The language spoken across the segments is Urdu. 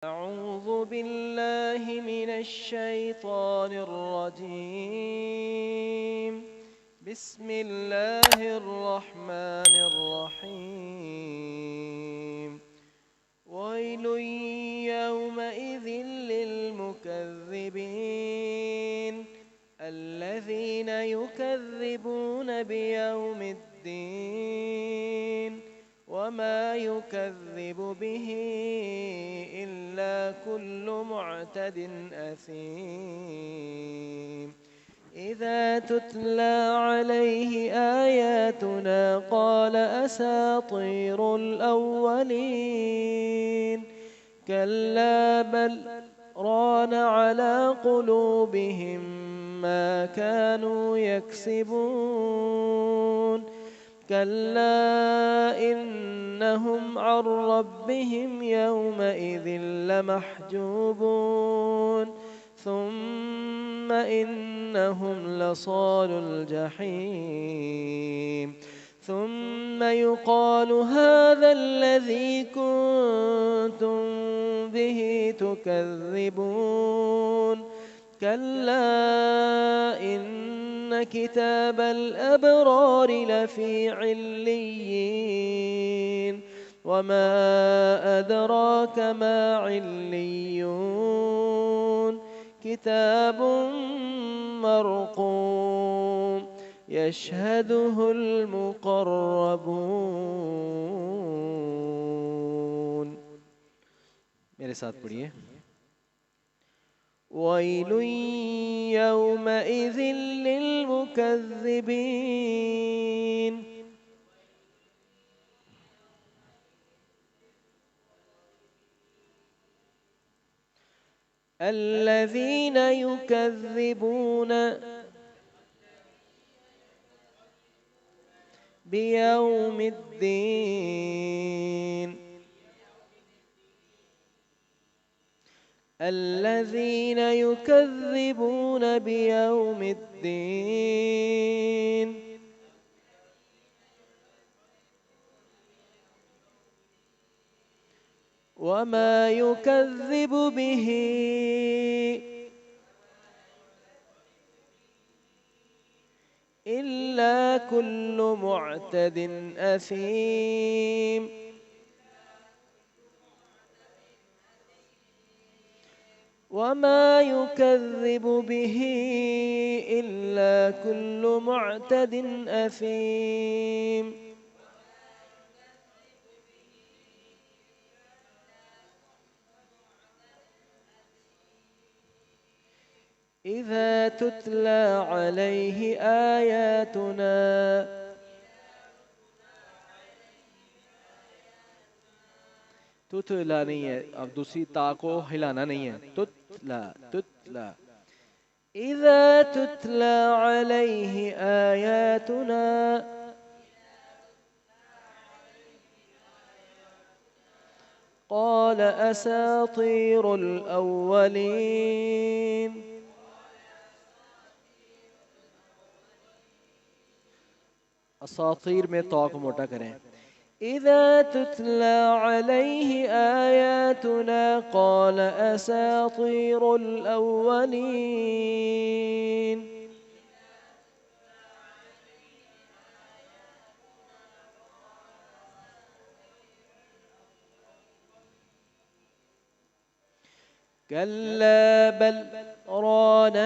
أعوذ بالله من الشيطان الرجيم. بسم الله الرحمن الرحيم. ويل يومئذ للمكذبين الذين يكذبون بيوم الدين وما يكذب به إلا كل معتد أثيم. إذا تتلى عليه آياتنا قال أساطير الأولين كلا بل ران على قلوبهم ما كانوا يكسبون كلا إنهم عن ربهم يومئذ لمحجوبون ثم إنهم لصال الجحيم ثم يقال هذا الذي كنتم به تكذبون كلا إن كتاب الأبرار لفي عليين وما أدراك ما عليون كتاب مرقوم يشهده المقربون. میرے ساتھ پڑھیے. ويل يومئذ للمكذبين الذين يكذبون بيوم الدين الذين يكذبون بيوم الدين وما يكذب به إلا كل معتد أثيم وما يكذب به إلا كل معتد أثيم إذا تتلى عليه آياتنا تتلا نہیں ہے، اب دوسری تا کو ہلانا نہیں ہے. تتلا تتلا. اذا تتلا علیہ آیاتنا قال اساطیر الاولین. اساطیر میں تو کو موٹا کریں. إذا تتلى عليه آياتنا قال أساطير الأولين. كلا بل ران.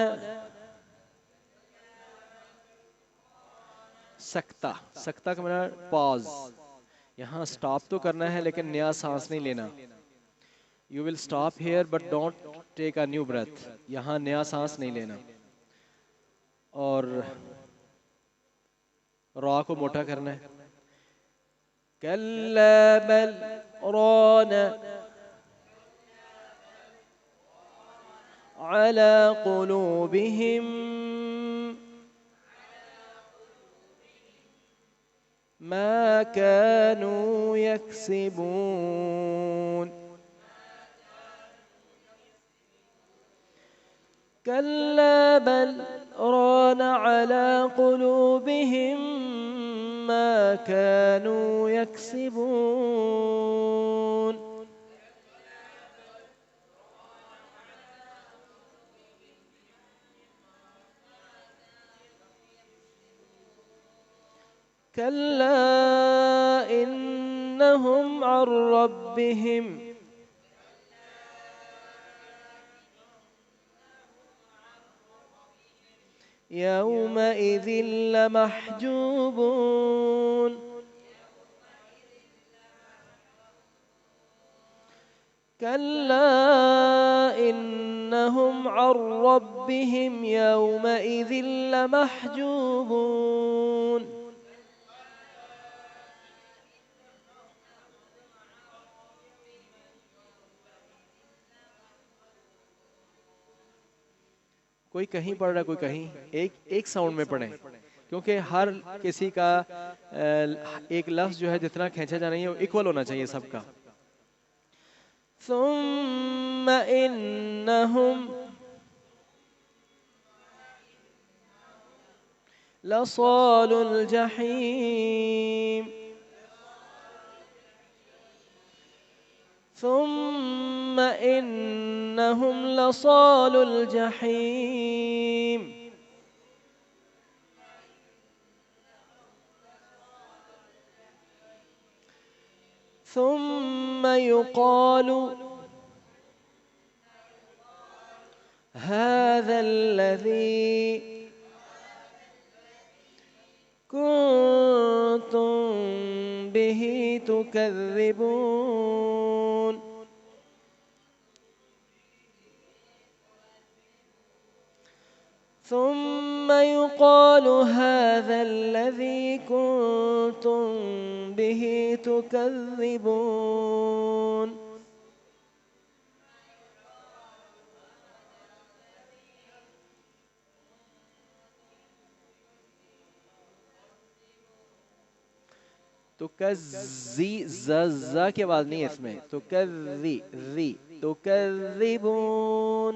سکتہ سکتہ کا معنی پاز. یہاں سٹاپ تو کرنا ہے لیکن نیا سانس نہیں لینا. You will stop here but don't take a new breath. یہاں نیا سانس نہیں لینا. اور را کو موٹا کرنا ہے. کلا بل ران على قلوبهم ما كانوا يكسبون كلا بل ران على قلوبهم ما كانوا يكسبون كلا إنهم عن ربهم يومئذ لمحجوبون كلا إنهم عن ربهم يومئذ لمحجوبون. کوئی کہیں پڑھ رہا ہے کوئی کہیں، ایک ساؤنڈ میں پڑھیں، کیونکہ ہر کسی کا ایک لفظ جو ہے جتنا کھینچا جانا ہے وہ ایکول ہونا چاہیے سب کا. ثم إنهم لصال الجحيم ثم إنهم لصال الجحيم ثم يقال هذا الذي كنتم به تكذبون. ثم يقال هذا الذي كنتم به تكذبون. تو کذی زا کی آواز نہیں ہے اس میں، تو کذی ذی تو کذبون.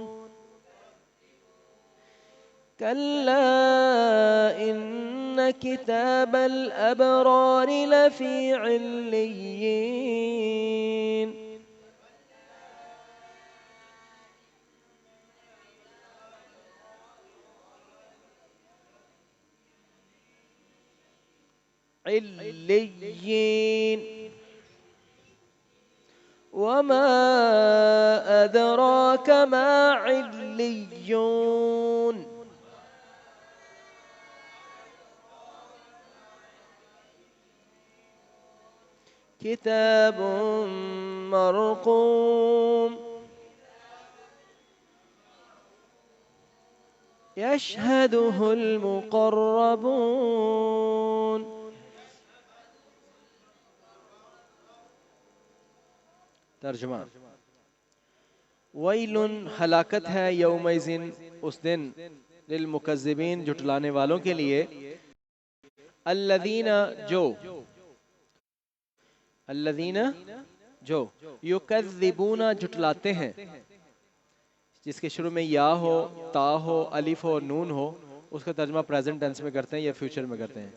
كلا إن كتاب الأبرار لفي عليين عليين وما أدراك ما عليون كتاب مرقوم يشهده المقربون. ترجمہ، ویل ہلاکت ہے یومئذ اس دن، للمکذبین جھٹلانے والوں کے لیے، الذین جو یکذبون جھٹلاتے ہیں، جس کے شروع میں یا ہو، تا ہو، الف ہو، نون ہو، اس کا ترجمہ پریزنٹ ٹینس میں کرتے ہیں یا فیوچر میں کرتے ہیں.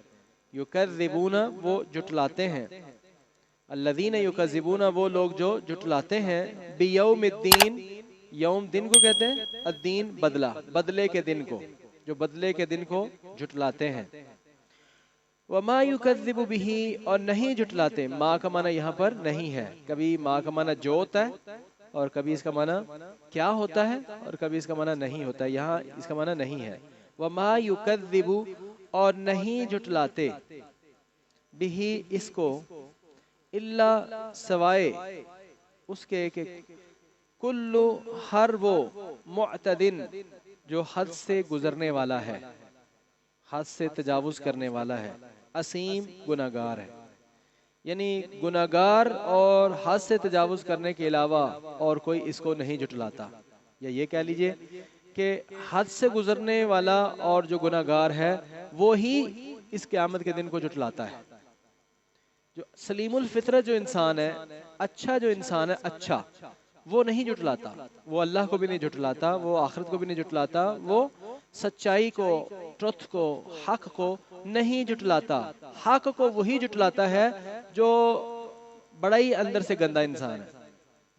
یکذبون وہ جھٹلاتے ہیں، الذین یکذبون وہ لوگ جو جھٹلاتے ہیں، بیوم الدین، یوم دن کو کہتے ہیں، الدین بدلہ، بدلے کے دن کو، جو بدلے کے دن کو جھٹلاتے ہیں. وما یکذب بہ اور نہیں جھٹلاتے، ما کا معنی یہاں پر نہیں ہے، کبھی ما کا معنی جو ہوتا ہے اور کبھی اس کا معنی کیا ہوتا ہے اور کبھی اس کا معنی نہیں ہوتا ہے، یہاں اس کا معنی نہیں ہے. وما یکذب اور نہیں جھٹلاتے، بہ اس کو، الا سوائے اس کے کہ کل ہر وہ معتدن جو حد سے گزرنے والا ہے، حد سے تجاوز کرنے والا ہے، اسیم گناہگار ہے. یعنی گناہگار اور حد سے تجاوز کرنے کے علاوہ اور کوئی اس کو نہیں جھٹلاتا، یا یہ کہہ لیجئے کہ حد سے گزرنے والا اور جو گناہگار ہے وہی اس قیامت کے دن کو جھٹلاتا ہے. جو سلیم الفطرت جو انسان ہے، اچھا جو انسان ہے، اچھا وہ نہیں جھٹلاتا، وہ اللہ کو بھی نہیں جھٹلاتا، وہ آخرت کو بھی نہیں جھٹلاتا، وہ سچائی کو، ٹروتھ کو، حق کو نہیں جھٹلاتا. حق کو وہی جھٹلاتا ہے جو بڑا ہی اندر سے گندا انسان ہے،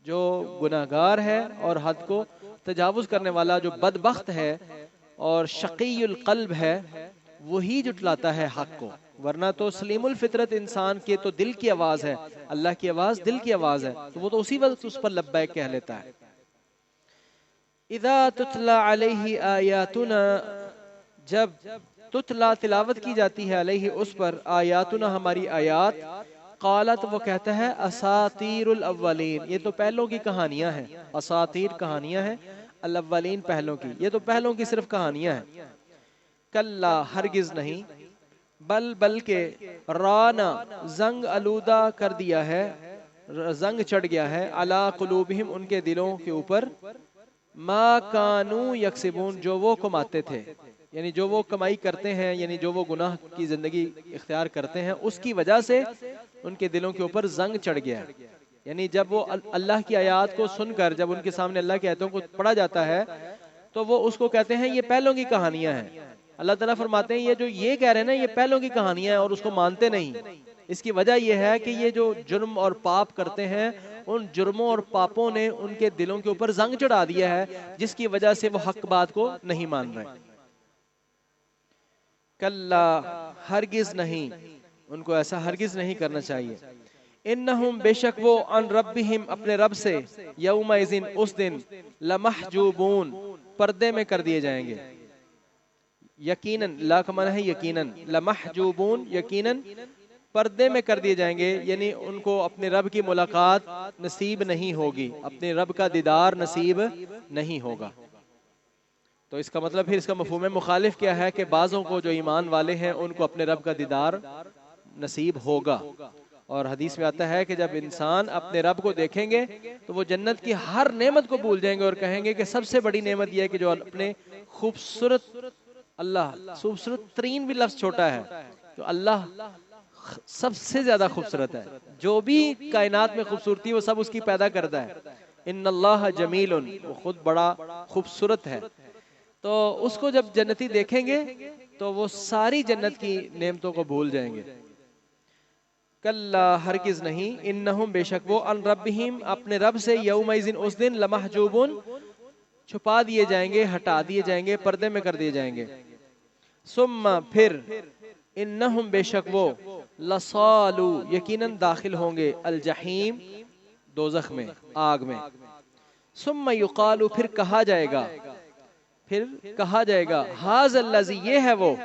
جو گناہگار ہے اور حد کو تجاوز کرنے والا، جو بدبخت ہے اور شقی القلب ہے، وہی جھٹلاتا ہے حق کو، ورنہ تو سلیم الفطرت انسان کے تو دل کی آواز ہے، اللہ کی آواز دل کی آواز ہے، تو وہ تو اسی وقت اس پر لبیک کہہ لیتا ہے۔ اذا تتلا علیہ آیاتنا، جب تتلا تلاوت کی جاتی ہے، علیہ اس پر، آیاتنا ہماری آیات، قالت وہ کہتا ہے اساطیر الاولین، یہ تو پہلوں کی کہانیاں ہیں، اساطیر کہانیاں ہیں، الاولین پہلوں کی، یہ تو پہلوں کی صرف کہانیاں ہیں۔ کلا ہرگز نہیں، بلکہ رانا زنگ آلودہ کر دیا ہے، زنگ چڑھ گیا ہے، علی قلوبہم ان کے دلوں کے اوپر، ما کانوا یکسبون جو وہ کماتے تھے، یعنی جو وہ کمائی کرتے ہیں، یعنی جو وہ گناہ کی زندگی اختیار کرتے ہیں، اس کی وجہ سے ان کے دلوں کے اوپر زنگ چڑھ گیا ہے۔ یعنی جب وہ اللہ کی آیات کو سن کر، جب ان کے سامنے اللہ کی آیتوں کو پڑھا جاتا ہے تو وہ اس کو کہتے ہیں یہ پہلوں کی کہانیاں ہیں۔ اللہ تعالیٰ فرماتے ہیں یہ جو یہ کہہ رہے ہیں نا یہ پہلوں کی کہانیاں ہیں، اور اس کو مانتے نہیں۔ اس کی وجہ یہ ہے کہ یہ جو جرم اور پاپ کرتے ہیں، ان جرموں اور پاپوں نے ان کے دلوں کے اوپر زنگ چڑھا دیا ہے، جس کی وجہ سے وہ حق بات کو نہیں مان رہے۔ کلا ہرگز نہیں، ان کو ایسا ہرگز نہیں کرنا چاہیے۔ انہم بے شک وہ، عن ربہم اپنے رب سے، یومئذ اس دن، لمحجوبون پردے میں کر دیے جائیں گے۔ یقیناً، لا کا معنی ہے یقیناً، لمحجوبون یقیناً پردے میں کر دیے جائیں گے، یعنی ان کو اپنے رب کی ملاقات نصیب نہیں ہوگی، اپنے رب کا دیدار نصیب نہیں ہوگا۔ تو اس کا مطلب پھر اس کا مفہوم مخالف کیا ہے کہ بعضوں کو جو ایمان والے ہیں ان کو اپنے رب کا دیدار نصیب ہوگا۔ اور حدیث میں آتا ہے کہ جب انسان اپنے رب کو دیکھیں گے تو وہ جنت کی ہر نعمت کو بھول جائیں گے اور کہیں گے کہ سب سے بڑی نعمت یہ ہے کہ جو اپنے خوبصورت، اللہ خوبصورت ترین بھی لفظ چھوٹا ہے، جو اللہ سب سے زیادہ خوبصورت ہے، جو بھی کائنات میں خوبصورتی وہ سب اس کی پیدا کرتا ہے۔ ان اللہ جمیل، وہ خود بڑا خوبصورت ہے۔ تو اس کو جب جنتی دیکھیں گے تو وہ ساری جنت کی نعمتوں کو بھول جائیں گے۔ کلا ہرگز نہیں، انہم بے شک وہ، عن ربہم اپنے رب سے، یومئذ اس دن، لمحجوبون چھپا دیے جائیں گے، ہٹا دیے جائیں گے، پردے میں کر دیے جائیں گے۔ ثم پھر، انہم بے شک وہ، لصالو یقیناً داخل ہوں گے، الجحیم دوزخ میں، آگ میں۔ ثم یقالو پھر کہا جائے گا، پھر کہا جائے گا، ھذا الذی یہ ہے وہ،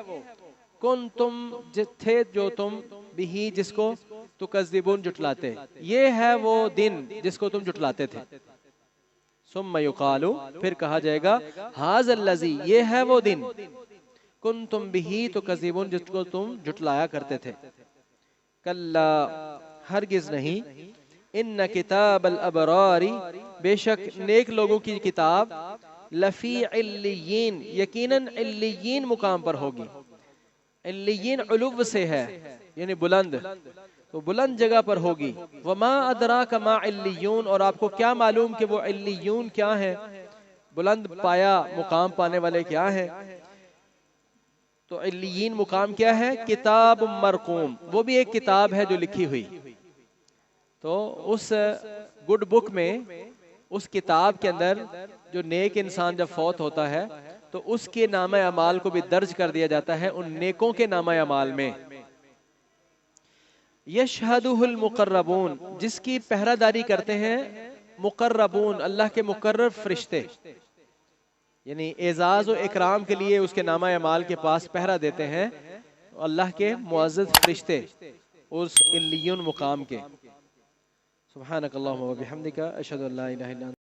کنتم تھے جو تم، بہی جس کو، تکذبون جھٹلاتے، یہ ہے وہ دن جس کو تم جھٹلاتے تھے۔ ثم یقالو پھر کہا جائے گا، ھذا الذی یہ ہے وہ دن، کنتم بہی تکذبون جس کو تم جھٹلایا کرتے تھے۔ کلا ہرگز نہیں، ان کتاب الابرار بے شک نیک لوگوں کی کتاب، لفی علیین یقیناً علیین مقام پر ہوگی۔ علیین علو سے ہے یعنی بلند، تو بلند جگہ پر ہوگی۔ وما ادراک ما علیون اور آپ کو کیا معلوم کہ وہ علیون کیا ہیں، بلند پایا مقام پانے والے کیا ہیں۔ تو علیین مقام کیا ہے، کتاب مرقوم، وہ بھی ایک کتاب ہے جو لکھی ہوئی۔ تو اس گڈ بک میں، اس کتاب کے اندر جو نیک انسان جب فوت ہوتا ہے تو اس کے نامہ اعمال کو بھی درج کر دیا جاتا ہے ان نیکوں کے نامہ اعمال میں۔ یشہدہ المقربون جس کی پہرہ داری کرتے ہیں مقربون اللہ کے مقرب فرشتے، یعنی اعزاز و اکرام کے لیے اس کے نامہ اعمال کے پاس پہرہ دیتے ہیں اللہ کے معزز فرشتے اس علیون مقام کے۔ سبحانک اللہم و بحمدک، اشہد ان لا الہ الا انت۔